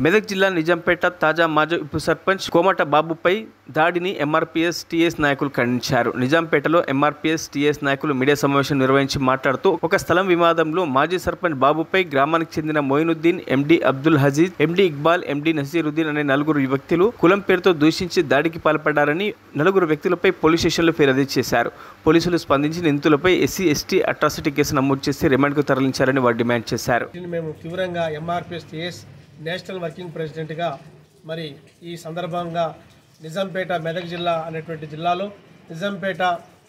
మెదక్ జిల్లా నిజాంపేట తాజా మాజీ ఉప సర్పంచ్ కోమట బాబుపై దాడిని ఎంఆర్పీఎస్ టీఎస్ నాయకులు ఖండించారు. నిజాంపేటలో ఎంఆర్పీఎస్ టీఎస్ నాయకులు మీడియా సమావేశం నిర్వహించి మాట్లాడుతూ ఒక స్థలం వివాదంలో మాజీ సర్పంచ్ బాబుపై గ్రామానికి చెందిన మొయినుద్దీన్, ఎండి అబ్దుల్ హజీజ్, ఎండి ఇక్బాల్, ఎండి నసీరుద్దీన్ అనే 4 వ్యక్తులు కులం పేరుతో దూషించి దాడికి పాల్పడ్డారని 4 వ్యక్తులపై పోలీస్ స్టేషన్లో ఫిర్యాదు చేశారు. పోలీసులు స్పందించి నిందితులపై ఎస్సీ ఎస్టీ అట్రాసిటీ కేసు నమోదు చేసి రిమాండ్కు తరలించాలని వారు డిమాండ్ చేశారు. మేము తీవ్రంగా ఎంఆర్పీఎస్ టీఎస్ నేషనల్ వర్కింగ్ ప్రెసిడెంట్గా మరి ఈ సందర్భంగా నిజాంపేట మెదక్ జిల్లా అనేటువంటి జిల్లాలో నిజాంపేట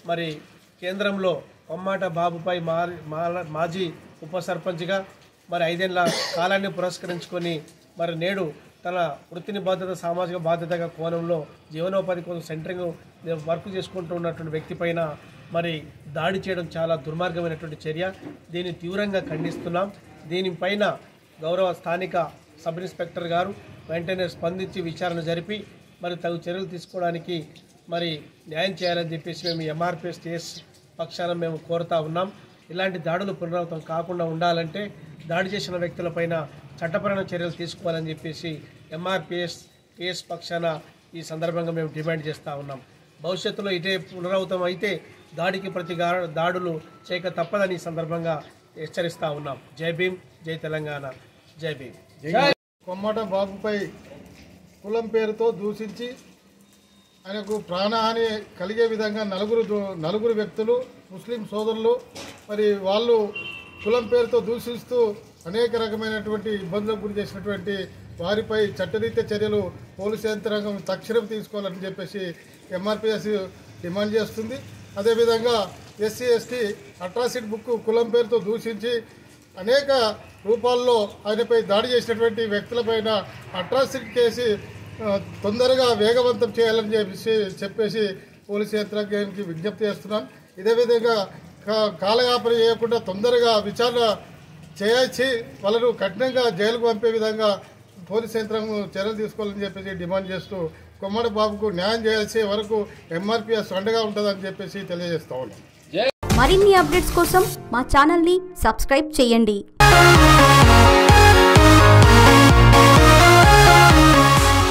మరి కేంద్రంలో కొమ్మాట బాబుపై మాజీ ఉప సర్పంచ్గా మరి 5 ఏళ్ల కాలాన్ని పురస్కరించుకొని మరి నేడు తన వృత్తిని బాధ్యత సామాజిక బాధ్యతగా కోణంలో జీవనోపాధి కోసం సెంటరింగ్ వర్క్ చేసుకుంటూ ఉన్నటువంటి వ్యక్తి పైన మరి దాడి చేయడం చాలా దుర్మార్గమైనటువంటి చర్య. దీన్ని తీవ్రంగా ఖండిస్తున్నాం. దీనిపైన గౌరవ స్థానిక సబ్ ఇన్స్పెక్టర్ గారు వెంటనే స్పందించి విచారణ జరిపి మరి తగు చర్యలు తీసుకోవడానికి మరి న్యాయం చేయాలని చెప్పేసి మేము ఎంఆర్పీఎస్ టీఎస్ పక్షాన మేము కోరుతా ఉన్నాం. ఇలాంటి దాడులు పునరావృతం కాకుండా ఉండాలంటే దాడి చేసిన వ్యక్తులపైన చట్టపరమైన చర్యలు తీసుకోవాలని చెప్పేసి ఎంఆర్పీఎస్ టీఎస్ పక్షాన ఈ సందర్భంగా మేము డిమాండ్ చేస్తూ ఉన్నాం. భవిష్యత్తులో ఇదే పునరావృతం అయితే దాడికి ప్రతి దాడులు చేయక తప్పదని ఈ సందర్భంగా హెచ్చరిస్తూ ఉన్నాం. జై భీమ్, జై తెలంగాణ, జై భీమ్. కొమ్మట బాబుపై కులం పేరుతో దూషించి ఆయనకు ప్రాణహాని కలిగే విధంగా నలుగురు వ్యక్తులు ముస్లిం సోదరులు మరి వాళ్ళు కులం పేరుతో దూషిస్తూ అనేక రకమైనటువంటి ఇబ్బందులకు గురి చేసినటువంటి వారిపై చట్టరీత్యా చర్యలు పోలీసు యంత్రాంగం తక్షణం తీసుకోవాలని చెప్పేసి ఎంఆర్పీఎస్ డిమాండ్ చేస్తుంది. అదేవిధంగా ఎస్సీ ఎస్టీ అట్రాసిటీ బుక్ కులం పేరుతో దూషించి అనేక రూపాల్లో ఆయనపై దాడి చేసినటువంటి వ్యక్తులపైన అట్రాసిటీ కేసు తొందరగా వేగవంతం చేయాలని చెప్పేసి పోలీసు యంత్రాంగానికి విజ్ఞప్తి చేస్తున్నాం. ఇదే విధంగా కాలయాపన చేయకుండా తొందరగా విచారణ చేయించి వాళ్ళను కఠినంగా జైలుకు పంపే విధంగా పోలీసు యంత్రాంగం చర్యలు తీసుకోవాలని చెప్పేసి డిమాండ్ చేస్తూ కొమ్మట బాబుకు న్యాయం చేసే వరకు ఎంఆర్పీఎస్ అండగా ఉంటుందని చెప్పేసి తెలియజేస్తా ఉన్నాం. మరిన్ని అప్డేట్స్ కోసం మా ఛానల్ని సబ్స్క్రైబ్ చేయండి.